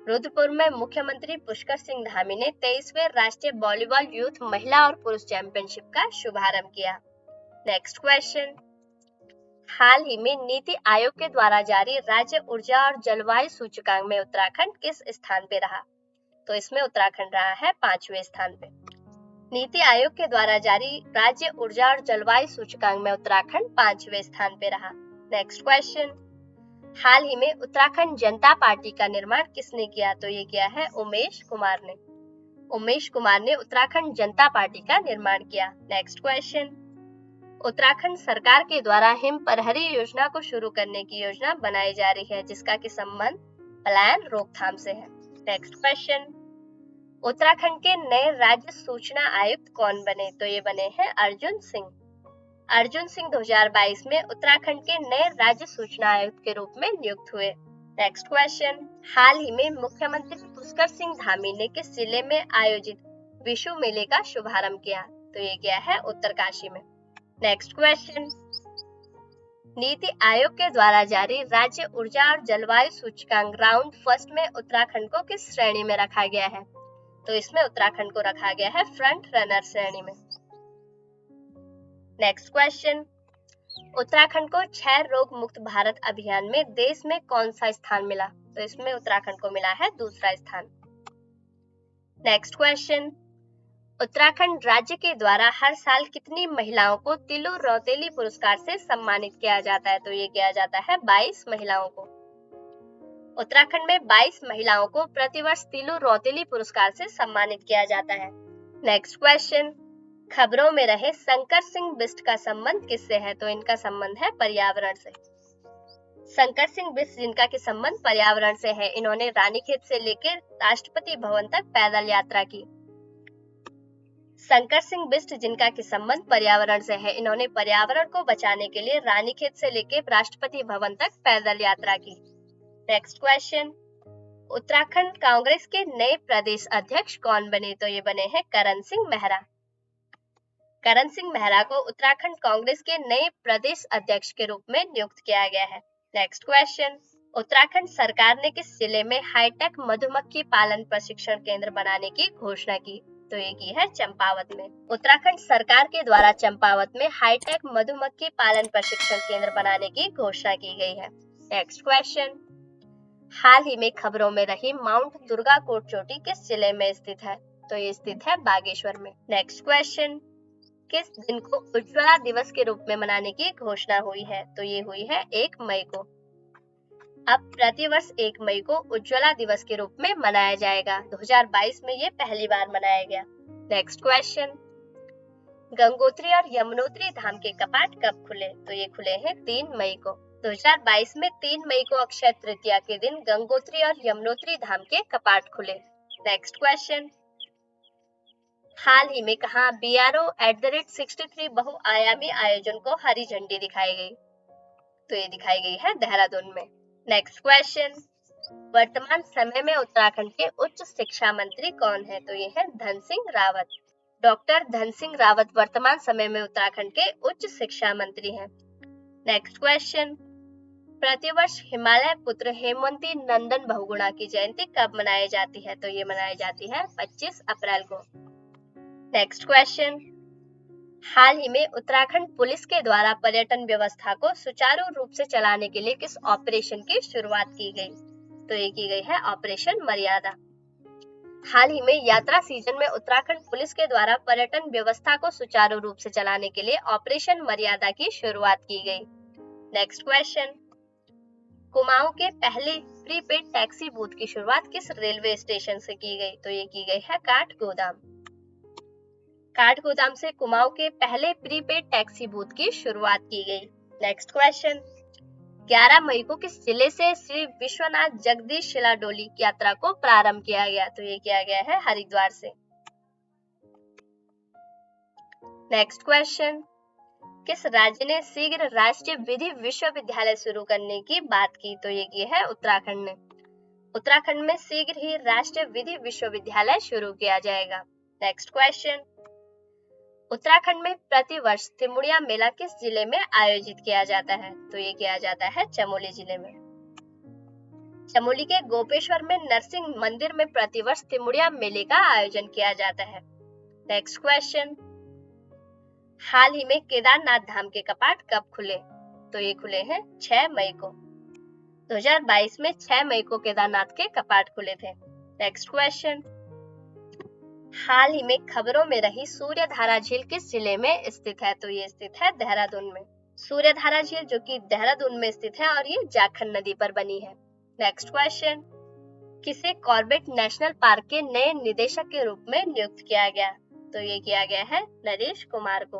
रुद्रपुर में मुख्यमंत्री पुष्कर सिंह धामी ने 23वें राष्ट्रीय वॉलीबॉल यूथ महिला और पुरुष चैंपियनशिप का शुभारंभ किया। नेक्स्ट क्वेश्चन, हाल ही में नीति आयोग के द्वारा जारी राज्य ऊर्जा और जलवायु सूचकांक में उत्तराखंड किस स्थान पे रहा? तो इसमें उत्तराखंड रहा है 5वें स्थान पे। नीति आयोग के द्वारा जारी राज्य ऊर्जा और जलवायु सूचकांक में उत्तराखंड 5वें स्थान पे रहा। नेक्स्ट क्वेश्चन, हाल ही में उत्तराखंड जनता पार्टी का निर्माण किसने किया? तो ये किया है उमेश कुमार ने। उमेश कुमार ने उत्तराखंड जनता पार्टी का निर्माण किया। नेक्स्ट क्वेश्चन, उत्तराखंड सरकार के द्वारा हिम प्रहरी योजना को शुरू करने की योजना बनाई जा रही है, जिसका कि संबंध पलायन रोकथाम से है। नेक्स्ट क्वेश्चन, उत्तराखंड के नए राज्य सूचना आयुक्त कौन बने? तो ये बने हैं अर्जुन सिंह। अर्जुन सिंह 2022 में उत्तराखंड के नए राज्य सूचना आयुक्त के रूप में नियुक्त हुए। नेक्स्ट क्वेश्चन, हाल ही में मुख्यमंत्री पुष्कर सिंह धामी ने किस जिले में आयोजित विशु मेले का शुभारंभ किया? तो ये किया है उत्तरकाशी में। नेक्स्ट क्वेश्चन, नीति आयोग के द्वारा जारी राज्य ऊर्जा और जलवायु सूचकांक राउंड फर्स्ट में उत्तराखंड को किस श्रेणी में रखा गया है? तो इसमें उत्तराखंड को रखा गया है फ्रंट रनर श्रेणी में। नेक्स्ट क्वेश्चन, उत्तराखंड को क्षय रोग मुक्त भारत अभियान में देश में कौन सा स्थान मिला? तो इसमें उत्तराखंड को मिला है दूसरा स्थान। नेक्स्ट क्वेश्चन, उत्तराखंड राज्य के द्वारा हर साल कितनी महिलाओं को तिलु रौतेली पुरस्कार से सम्मानित किया जाता है? तो ये किया जाता है 22 महिलाओं को। उत्तराखंड में 22 महिलाओं को प्रतिवर्ष तिलु रौतेली पुरस्कार से सम्मानित किया जाता है। नेक्स्ट क्वेश्चन, खबरों में रहे शंकर सिंह बिष्ट का संबंध किससे है? तो इनका संबंध है पर्यावरण से। शंकर सिंह बिष्ट जिनका कि संबंध पर्यावरण से है, इन्होंने रानीखेत से लेकर राष्ट्रपति भवन तक पैदल यात्रा की। शंकर सिंह बिष्ट जिनका कि संबंध पर्यावरण से है, इन्होंने पर्यावरण को बचाने के लिए रानीखेत से लेकर राष्ट्रपति भवन तक पैदल यात्रा की। नेक्स्ट क्वेश्चन, उत्तराखंड कांग्रेस के नए प्रदेश अध्यक्ष कौन बने? तो ये बने हैं करण सिंह मेहरा। करण सिंह मेहरा को उत्तराखंड कांग्रेस के नए प्रदेश अध्यक्ष के रूप में नियुक्त किया गया है। नेक्स्ट क्वेश्चन, उत्तराखंड सरकार ने किस जिले में हाईटेक मधुमक्खी पालन प्रशिक्षण केंद्र बनाने की घोषणा की? तो ये की है चंपावत में। उत्तराखंड सरकार के द्वारा चंपावत में हाईटेक मधुमक्खी पालन प्रशिक्षण केंद्र बनाने की घोषणा की गई है। नेक्स्ट क्वेश्चन, हाल ही में खबरों में रही माउंट दुर्गा कोट चोटी किस जिले में स्थित है? तो ये स्थित है बागेश्वर में। नेक्स्ट क्वेश्चन, किस दिन को उज्ज्वला दिवस के रूप में मनाने की घोषणा हुई है? तो ये हुई है 1 मई को। अब प्रतिवर्ष 1 मई को उज्ज्वला दिवस के रूप में मनाया जाएगा। 2022 में ये पहली बार मनाया गया। नेक्स्ट क्वेश्चन, गंगोत्री और यमुनोत्री धाम के कपाट कब खुले? तो ये खुले हैं 3 मई को। 2022 में 3 मई को अक्षय तृतीया के दिन गंगोत्री और यमुनोत्री धाम के कपाट खुले। नेक्स्ट क्वेश्चन, हाल ही में कहा BRO@63 बहुआयामी आयोजन को हरी झंडी दिखाई गई? तो ये दिखाई गई है देहरादून में। नेक्स्ट क्वेश्चन, वर्तमान समय में उत्तराखंड के उच्च शिक्षा मंत्री कौन है? तो ये है धन सिंह रावत। डॉक्टर धन सिंह रावत वर्तमान समय में उत्तराखंड के उच्च शिक्षा मंत्री हैं। नेक्स्ट क्वेश्चन, प्रतिवर्ष हिमालय पुत्र हेमवंती नंदन बहुगुणा की जयंती कब मनाई जाती है? तो ये मनाई जाती है 25 अप्रैल को। नेक्स्ट क्वेश्चन, हाल ही में उत्तराखंड पुलिस के द्वारा पर्यटन व्यवस्था को सुचारू रूप से चलाने के लिए किस ऑपरेशन की शुरुआत की गई? तो ये की गई है ऑपरेशन मर्यादा। हाल ही में यात्रा सीजन में उत्तराखंड पुलिस के द्वारा पर्यटन व्यवस्था को सुचारू रूप से चलाने के लिए ऑपरेशन मर्यादा की शुरुआत की गई। नेक्स्ट क्वेश्चन, कुमाऊं के पहले प्रीपेड टैक्सी बूथ की शुरुआत किस रेलवे स्टेशन से की गई? तो ये की गई है काठगोदाम। काठगोदाम से कुमाऊं के पहले प्रीपेड टैक्सी बूथ की शुरुआत की गई। नेक्स्ट क्वेश्चन, 11 मई को किस जिले से श्री विश्वनाथ जगदीश शिला डोली की यात्रा को प्रारंभ किया गया? तो ये किया गया है हरिद्वार से। नेक्स्ट क्वेश्चन, किस राज्य ने शीघ्र राष्ट्रीय विधि विश्वविद्यालय शुरू करने की बात की? तो ये की है उत्तराखंड ने। उत्तराखंड में शीघ्र ही राष्ट्रीय विधि विश्वविद्यालय शुरू किया जाएगा। नेक्स्ट क्वेश्चन, उत्तराखंड में प्रतिवर्ष तिमुड़िया मेला किस जिले में आयोजित किया जाता है? तो ये किया जाता है चमोली जिले में। चमोली के गोपेश्वर में नरसिंह मंदिर में प्रतिवर्ष तिमुड़िया मेले का आयोजन किया जाता है। नेक्स्ट क्वेश्चन, हाल ही में केदारनाथ धाम के कपाट कब खुले? तो ये खुले हैं 6 मई को। 2022 में 6 मई को केदारनाथ के कपाट खुले थे। नेक्स्ट क्वेश्चन, हाल ही में खबरों में रही सूर्यधारा झील किस जिले में स्थित है? तो ये स्थित है देहरादून में। सूर्यधारा झील जो कि देहरादून में स्थित है और ये जाखल नदी पर बनी है। नेक्स्ट क्वेश्चन, किसे कॉर्बेट नेशनल पार्क के नए निदेशक के रूप में नियुक्त किया गया? तो ये किया गया है नरेश कुमार को।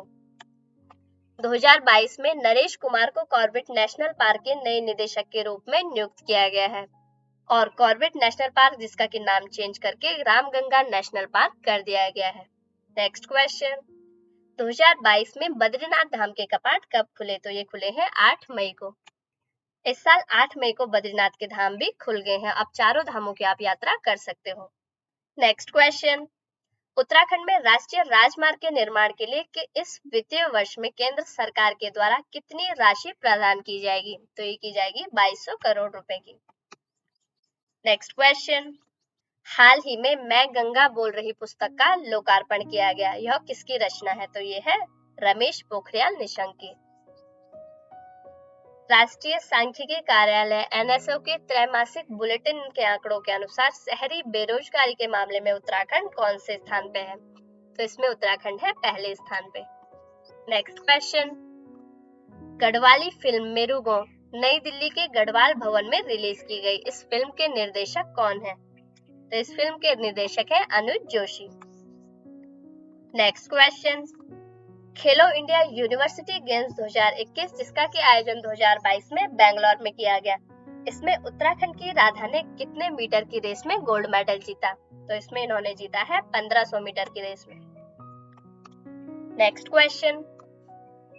2022 में नरेश कुमार को कॉर्बेट नेशनल पार्क के नए निदेशक के रूप में नियुक्त किया गया है और कॉर्बेट नेशनल पार्क जिसका कि नाम चेंज करके रामगंगा नेशनल पार्क कर दिया गया है। नेक्स्ट क्वेश्चन, 2022 में बद्रीनाथ धाम के कपाट कब खुले? तो ये खुले हैं 8 मई को। इस साल 8 मई को बद्रीनाथ के धाम भी खुल गए हैं। अब चारों धामों की आप यात्रा कर सकते हो। नेक्स्ट क्वेश्चन, उत्तराखंड में राष्ट्रीय राजमार्ग के निर्माण के लिए इस वित्तीय वर्ष में केंद्र सरकार के द्वारा कितनी राशि प्रदान की जाएगी? तो ये की जाएगी 2200 करोड़ रुपए की। नेक्स्ट क्वेश्चन, हाल ही में मैं गंगा बोल रही पुस्तक का लोकार्पण किया गया। यह किसकी रचना है? तो ये है रमेश पोखरियाल निशंक की। राष्ट्रीय सांख्यिकी कार्यालय NSO के त्रैमासिक बुलेटिन के आंकड़ों के अनुसार शहरी बेरोजगारी के मामले में उत्तराखंड कौन से स्थान पे है? तो इसमें उत्तराखंड है पहले स्थान पे। नेक्स्ट क्वेश्चन, गढ़वाली फिल्म मेरुगो नई दिल्ली के गढ़वाल भवन में रिलीज की गई। इस फिल्म के निर्देशक कौन है? तो इस फिल्म के निर्देशक है अनुज जोशी। नेक्स्ट क्वेश्चन, खेलो इंडिया यूनिवर्सिटी गेम्स 2021 जिसका कि आयोजन 2022 में बेंगलोर में किया गया। इसमें उत्तराखंड की राधा ने कितने मीटर की रेस में गोल्ड मेडल जीता? तो इसमें इन्होंने जीता है 1500 मीटर की रेस में। नेक्स्ट क्वेश्चन,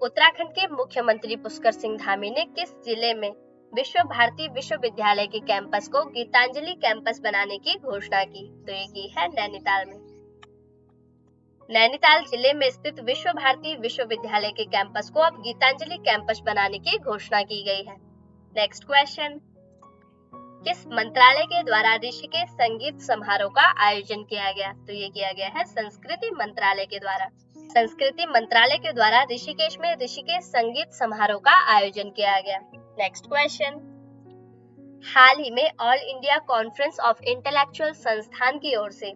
उत्तराखंड के मुख्यमंत्री पुष्कर सिंह धामी ने किस जिले में विश्व भारती विश्वविद्यालय के कैंपस को गीतांजलि कैंपस बनाने की घोषणा की? तो ये की है नैनीताल में। नैनीताल जिले में स्थित विश्व भारती विश्वविद्यालय के कैंपस को अब गीतांजलि कैंपस बनाने की घोषणा की गई है। नेक्स्ट क्वेश्चन, किस मंत्रालय के द्वारा ऋषिकेश संगीत समारोह का आयोजन किया गया? तो ये किया गया है संस्कृति मंत्रालय के द्वारा। संस्कृति मंत्रालय के द्वारा ऋषिकेश में ऋषिकेश संगीत समारोह का आयोजन किया गया। नेक्स्ट क्वेश्चन, हाल ही में all India conference of intellectual संस्थान की ओर से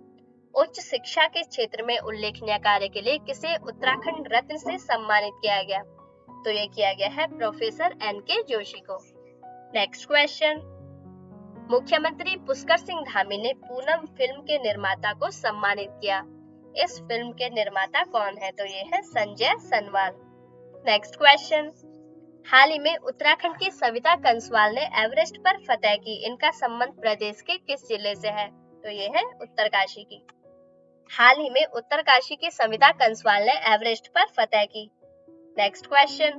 उच्च शिक्षा के क्षेत्र में उल्लेखनीय कार्य के लिए किसे उत्तराखंड रत्न से सम्मानित किया गया? तो ये किया गया है प्रोफेसर NK जोशी को। नेक्स्ट क्वेश्चन, मुख्यमंत्री पुष्कर सिंह धामी ने पूनम फिल्म के निर्माता को सम्मानित किया। इस फिल्म के निर्माता कौन है? तो ये है संजय सनवाल। नेक्स्ट क्वेश्चन, हाल ही में उत्तराखंड की सविता कंसवाल ने एवरेस्ट पर फतह की। इनका संबंध प्रदेश के किस जिले से है? तो ये है उत्तरकाशी की। हाल ही में उत्तरकाशी की सविता कंसवाल ने एवरेस्ट पर फतह की। नेक्स्ट क्वेश्चन,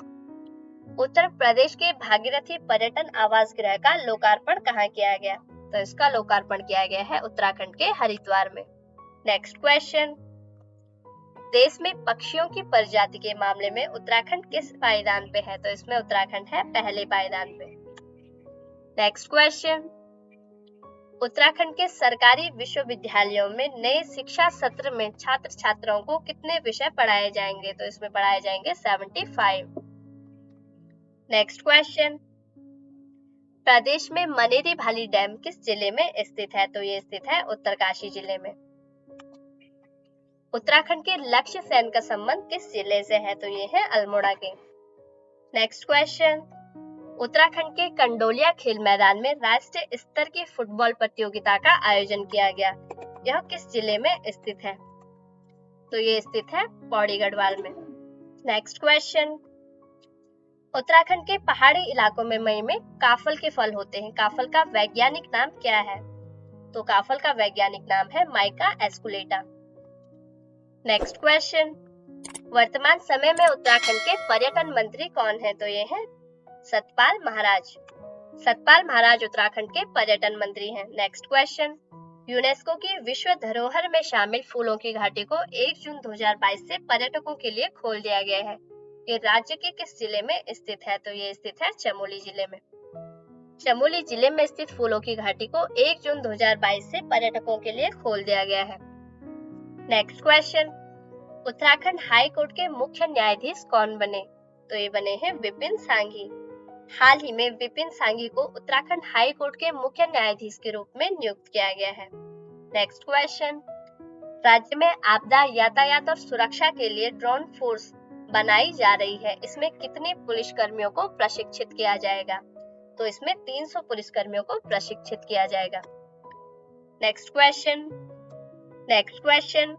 उत्तर प्रदेश के भागीरथी पर्यटन आवास गृह का लोकार्पण कहाँ किया गया? तो इसका लोकार्पण किया गया है उत्तराखंड के हरिद्वार में। नेक्स्ट क्वेश्चन, देश में पक्षियों की प्रजाति के मामले में उत्तराखंड किस पायदान पे है? तो इसमें उत्तराखंड है पहले पायदान पे। नेक्स्ट क्वेश्चन, उत्तराखंड के सरकारी विश्वविद्यालयों में नए शिक्षा सत्र में छात्र छात्राओं को कितने विषय पढ़ाए जाएंगे? तो इसमें पढ़ाए जाएंगे 75। नेक्स्ट क्वेश्चन, प्रदेश में मनेरी भाली डैम किस जिले में स्थित है? तो ये स्थित है उत्तरकाशी जिले में। उत्तराखंड के लक्ष्य सेन का संबंध किस जिले से है? तो ये है अल्मोड़ा के। नेक्स्ट क्वेश्चन, उत्तराखंड के कंडोलिया खेल मैदान में राष्ट्रीय स्तर की फुटबॉल प्रतियोगिता का आयोजन किया गया। यह किस जिले में स्थित है? तो ये स्थित है पौड़ी गढ़वाल में। नेक्स्ट क्वेश्चन, उत्तराखंड के पहाड़ी इलाकों में मई में काफल के फल होते हैं। काफल का वैज्ञानिक नाम क्या है? तो काफल का वैज्ञानिक नाम है माइका एस्कुलेटा। नेक्स्ट क्वेश्चन, वर्तमान समय में उत्तराखंड के पर्यटन मंत्री कौन है? तो ये है सतपाल महाराज। सतपाल महाराज उत्तराखंड के पर्यटन मंत्री हैं। नेक्स्ट क्वेश्चन, यूनेस्को की विश्व धरोहर में शामिल फूलों की घाटी को 1 जून 2022 से पर्यटकों के लिए खोल दिया गया है। ये राज्य के किस जिले में स्थित है? तो ये स्थित है चमोली जिले में। चमोली जिले में स्थित फूलों की घाटी को 1 जून 2022 से पर्यटकों के लिए खोल दिया गया है। Next question, Uttarakhand high court के मुख्य न्यायाधीश कौन बने? तो ये बने हैं विपिन सांघी। हाल ही में विपिन सांघी को उत्तराखंड हाई कोर्ट के मुख्य न्यायाधीश के रूप में नियुक्त किया गया है। नेक्स्ट क्वेश्चन, राज्य में आपदा, यातायात और सुरक्षा के लिए ड्रोन फोर्स बनाई जा रही है। इसमें कितने पुलिसकर्मियों को प्रशिक्षित किया जाएगा? तो इसमें 300 पुलिसकर्मियों को प्रशिक्षित किया जाएगा। नेक्स्ट क्वेश्चन,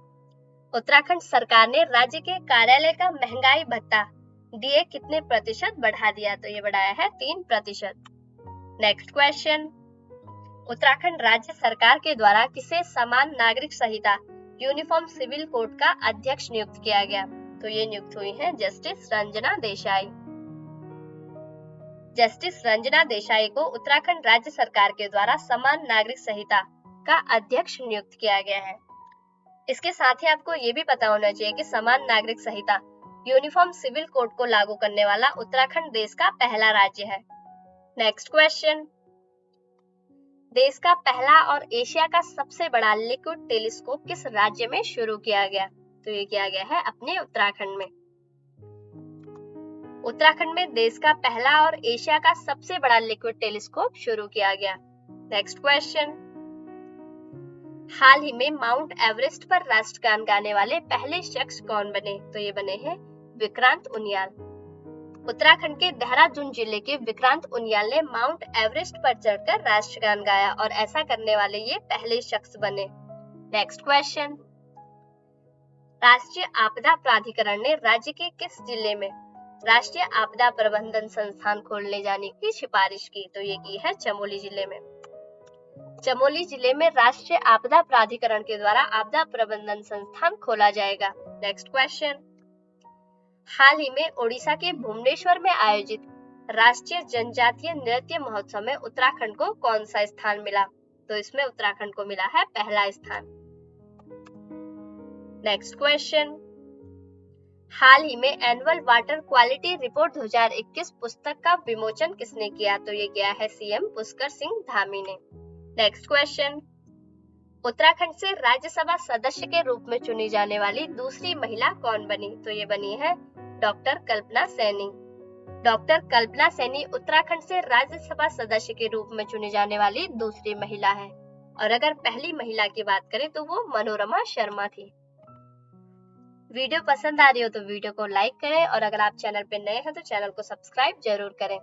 उत्तराखंड सरकार ने राज्य के कार्यालय का महंगाई भत्ता डीए कितने प्रतिशत बढ़ा दिया? तो ये बढ़ाया है 3%। नेक्स्ट क्वेश्चन, उत्तराखंड राज्य सरकार के द्वारा किसे समान नागरिक संहिता यूनिफॉर्म सिविल कोड का अध्यक्ष नियुक्त किया गया? तो ये नियुक्त हुई हैं जस्टिस रंजना देसाई। जस्टिस रंजना देसाई को उत्तराखंड राज्य सरकार के द्वारा समान नागरिक संहिता का अध्यक्ष नियुक्त किया गया है। इसके साथ ही आपको ये भी पता होना चाहिए कि समान नागरिक संहिता यूनिफॉर्म सिविल कोड को लागू करने वाला उत्तराखंड देश का पहला राज्य है। नेक्स्ट क्वेश्चन, देश का पहला और एशिया का सबसे बड़ा लिक्विड टेलीस्कोप किस राज्य में शुरू किया गया? तो ये किया गया है अपने उत्तराखंड में। उत्तराखंड में देश का पहला और एशिया का सबसे बड़ा लिक्विड टेलीस्कोप शुरू किया गया। नेक्स्ट क्वेश्चन, हाल ही में माउंट एवरेस्ट पर राष्ट्रगान गाने वाले पहले शख्स कौन बने? तो ये बने हैं विक्रांत उनियाल। उत्तराखंड के देहरादून जिले के विक्रांत उनियाल ने माउंट एवरेस्ट पर चढ़कर राष्ट्रगान गाया और ऐसा करने वाले ये पहले शख्स बने। नेक्स्ट क्वेश्चन, राष्ट्रीय आपदा प्राधिकरण ने राज्य के किस जिले में राष्ट्रीय आपदा प्रबंधन संस्थान खोलने जाने की सिफारिश की? तो ये की है चमोली जिले में। चमोली जिले में राष्ट्रीय आपदा प्राधिकरण के द्वारा आपदा प्रबंधन संस्थान खोला जाएगा। नेक्स्ट क्वेश्चन, हाल ही में ओडिशा के भुवनेश्वर में आयोजित राष्ट्रीय जनजातीय नृत्य महोत्सव में उत्तराखंड को कौन सा स्थान मिला? तो इसमें उत्तराखंड को मिला है पहला स्थान। नेक्स्ट क्वेश्चन, हाल ही में एनुअल वाटर क्वालिटी रिपोर्ट 2021 पुस्तक का विमोचन किसने किया? तो ये किया है सीएम पुष्कर सिंह धामी ने। नेक्स्ट क्वेश्चन, उत्तराखंड से राज्यसभा सदस्य के रूप में चुनी जाने वाली दूसरी महिला कौन बनी? तो ये बनी है डॉक्टर कल्पना सैनी। डॉक्टर कल्पना सैनी उत्तराखंड से राज्यसभा सदस्य के रूप में चुनी जाने वाली दूसरी महिला है। और अगर पहली महिला की बात करें तो वो मनोरमा शर्मा थी। वीडियो पसंद आ रही हो तो वीडियो को लाइक करें और अगर आप चैनल पे नए हैं तो चैनल को सब्सक्राइब जरूर करें।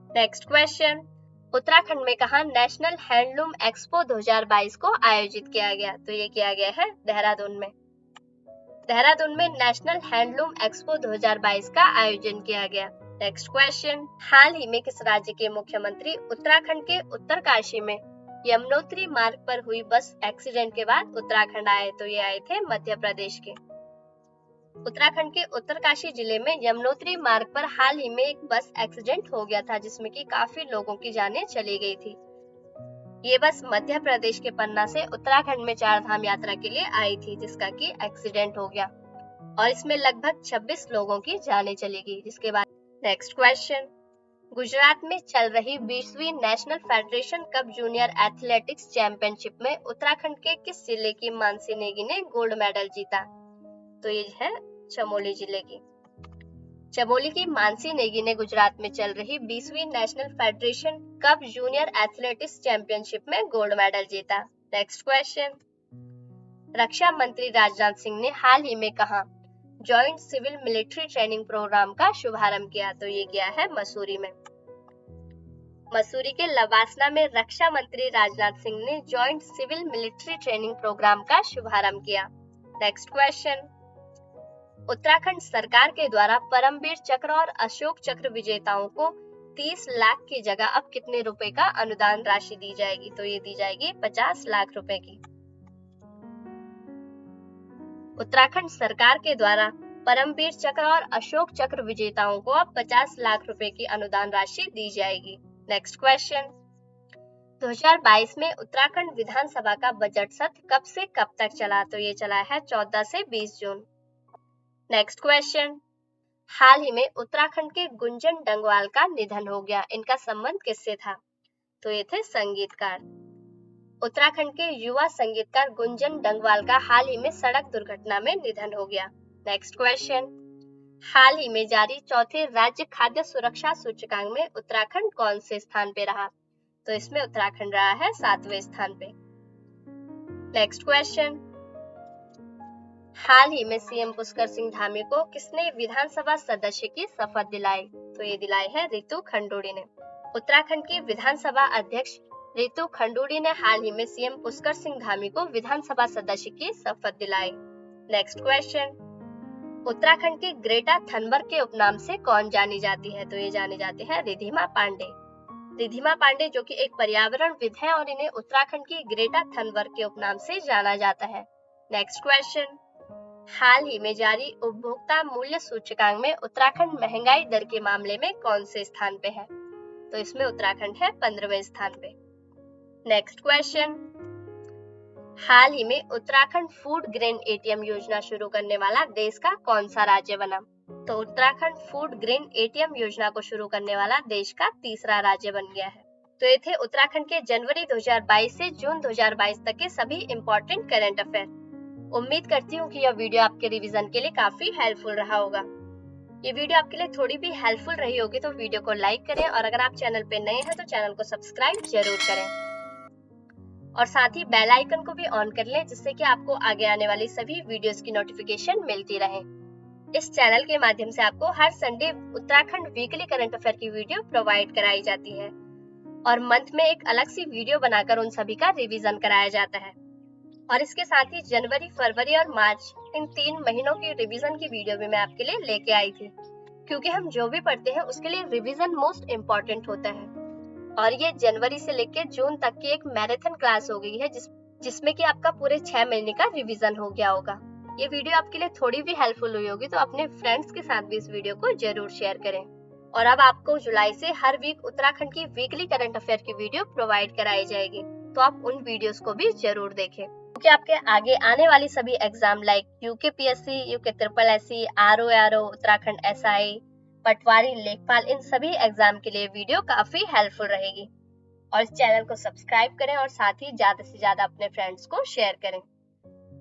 नेक्स्ट क्वेश्चन, उत्तराखंड में कहां नेशनल हैंडलूम एक्सपो 2022 को आयोजित किया गया? तो ये किया गया है देहरादून में। देहरादून में नेशनल हैंडलूम एक्सपो 2022 का आयोजन किया गया। नेक्स्ट क्वेश्चन, हाल ही में किस राज्य के मुख्यमंत्री उत्तराखंड के उत्तरकाशी में यमुनोत्री मार्ग पर हुई बस एक्सीडेंट के बाद उत्तराखंड आए? तो ये आए थे मध्य प्रदेश के। उत्तराखंड के उत्तरकाशी जिले में यमुनोत्री मार्ग पर हाल ही में एक बस एक्सीडेंट हो गया था जिसमें कि काफी लोगों की जानें चली गई थी। ये बस मध्य प्रदेश के पन्ना से उत्तराखंड में 4 धाम यात्रा के लिए आई थी जिसका कि एक्सीडेंट हो गया और इसमें लगभग 26 लोगों की जानें चली गई। जिसके बाद नेक्स्ट क्वेश्चन, गुजरात में चल रही 20वीं national federation cup junior athletics championship में उत्तराखंड के किस जिले की मानसी नेगी ने गोल्ड मेडल जीता? तो ये है चमोली जिले की। चमोली की मानसी नेगी ने गुजरात में चल रही 20वीं national federation cup junior athletics championship में गोल्ड मेडल जीता। नेक्स्ट क्वेश्चन, रक्षा मंत्री राजनाथ सिंह ने हाल ही में कहां joint civil military training programme का शुभारंभ किया? तो ये किया है मसूरी में। मसूरी के लवासना में रक्षा मंत्री राजनाथ सिंह ने joint civil military training programme का शुभारंभ किया। नेक्स्ट क्वेश्चन, उत्तराखंड सरकार के द्वारा परमवीर चक्र और अशोक चक्र विजेताओं को 30 लाख की जगह अब कितने रुपए का अनुदान राशि दी जाएगी? तो ये दी जाएगी 50 लाख रुपए की। उत्तराखंड सरकार के द्वारा परमवीर चक्र और अशोक चक्र विजेताओं को अब 50 लाख रुपए की अनुदान राशि दी जाएगी। नेक्स्ट क्वेश्चन, 2022 में उत्तराखंड विधानसभा का बजट सत्र कब से कब तक चला? तो ये चला है 14 से 20 जून। नेक्स्ट क्वेश्चन, हाल ही में उत्तराखंड के गुंजन डंगवाल का निधन हो गया, इनका संबंध किससे था? तो ये थे संगीतकार। उत्तराखंड के युवा संगीतकार गुंजन डंगवाल का हाल ही में सड़क दुर्घटना में निधन हो गया। नेक्स्ट क्वेश्चन, हाल ही में जारी चौथे राज्य खाद्य सुरक्षा सूचकांक में उत्तराखंड कौन से स्थान पे रहा? तो इसमें उत्तराखंड रहा है 7वें स्थान पे। नेक्स्ट क्वेश्चन, हाल ही में सीएम पुष्कर सिंह धामी को किसने विधानसभा सदस्य की शपथ दिलाई? तो ये दिलाई है रितु खंडूड़ी ने। उत्तराखंड की विधानसभा अध्यक्ष रितु खंडूड़ी ने हाल ही में सीएम पुष्कर सिंह धामी को विधानसभा सदस्य की शपथ दिलाई। नेक्स्ट क्वेश्चन, उत्तराखंड की ग्रेटा थनबर्ग के उपनाम से कौन जानी जाती है? तो ये जाने जाते हैं रिधिमा पांडे। रिधिमा पांडे जो कि एक पर्यावरणविद है और इन्हें उत्तराखंड की ग्रेटा थनबर्ग के उपनाम से जाना जाता है। नेक्स्ट क्वेश्चन, हाल ही में जारी उपभोक्ता मूल्य सूचकांक में उत्तराखंड महंगाई दर के मामले में कौन से स्थान पे है? तो इसमें उत्तराखंड है 15वें स्थान पे। नेक्स्ट क्वेश्चन, हाल ही में उत्तराखंड फूड ग्रेन एटीएम योजना शुरू करने वाला देश का कौन सा राज्य बना? तो उत्तराखंड फूड ग्रेन एटीएम योजना को शुरू करने वाला देश का तीसरा राज्य बन गया है। तो ये थे उत्तराखंड के जनवरी 2022 से जून 2022 तक के सभी इम्पोर्टेंट करंट अफेयर। उम्मीद करती हूँ कि यह वीडियो आपके रिवीजन के लिए काफी हेल्पफुल रहा होगा। ये वीडियो आपके लिए थोड़ी भी हेल्पफुल रही होगी तो वीडियो को लाइक करें और अगर आप चैनल पे नए हैं तो चैनल को सब्सक्राइब जरूर करें और साथ ही बेल आइकन को भी ऑन कर लें जिससे कि आपको आगे आने वाली सभी वीडियोस की नोटिफिकेशन मिलती रहे। इस चैनल के माध्यम से आपको हर Sunday Uttarakhand weekly current affair की वीडियो प्रोवाइड कराई जाती है और मंथ में एक अलग सी वीडियो बनाकर उन सभी का रिवीजन कराया जाता है। और इसके साथ ही जनवरी, फरवरी और मार्च इन 3 महीनों की रिवीजन की वीडियो भी मैं आपके लिए लेके आई थी, क्योंकि हम जो भी पढ़ते हैं उसके लिए रिवीजन मोस्ट इम्पोर्टेंट होता है। और ये जनवरी से लेकर जून तक की एक मैराथन क्लास हो गई है जिसमें कि आपका पूरे 6 महीने का रिवीजन हो गया होगा। ये वीडियो आपके लिए थोड़ी भी हेल्पफुल हुई होगी तो अपने फ्रेंड्स के साथ भी इस वीडियो को जरूर शेयर करें। और अब आपको जुलाई से हर वीक उत्तराखंड की वीकली करंट अफेयर की वीडियो प्रोवाइड कराई जाएगी, तो आप उन वीडियोस को भी जरूर देखें, क्योंकि आपके आगे आने वाली सभी exam like UKPSC, UK triple SC, RO, Uttarakhand SI, patwari, लेखपाल, इन सभी एग्जाम के लिए वीडियो काफी हेल्पफुल रहेगी। और इस चैनल को सब्सक्राइब करें और साथ ही ज्यादा से ज्यादा अपने फ्रेंड्स को शेयर करें।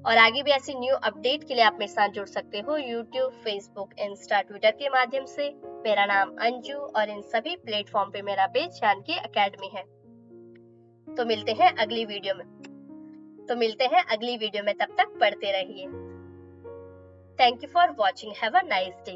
और आगे भी ऐसी न्यू अपडेट के लिए आप मेरे साथ जुड़ सकते हो यूट्यूब, फेसबुक, इंस्टा, ट्विटर के माध्यम से। मेरा नाम अंजू और इन सभी प्लेटफॉर्म पे मेरा पेज जानकी एकेडमी है। तो मिलते हैं अगली वीडियो में। तब तक पढ़ते रहिए। Thank you for watching. Have a nice day.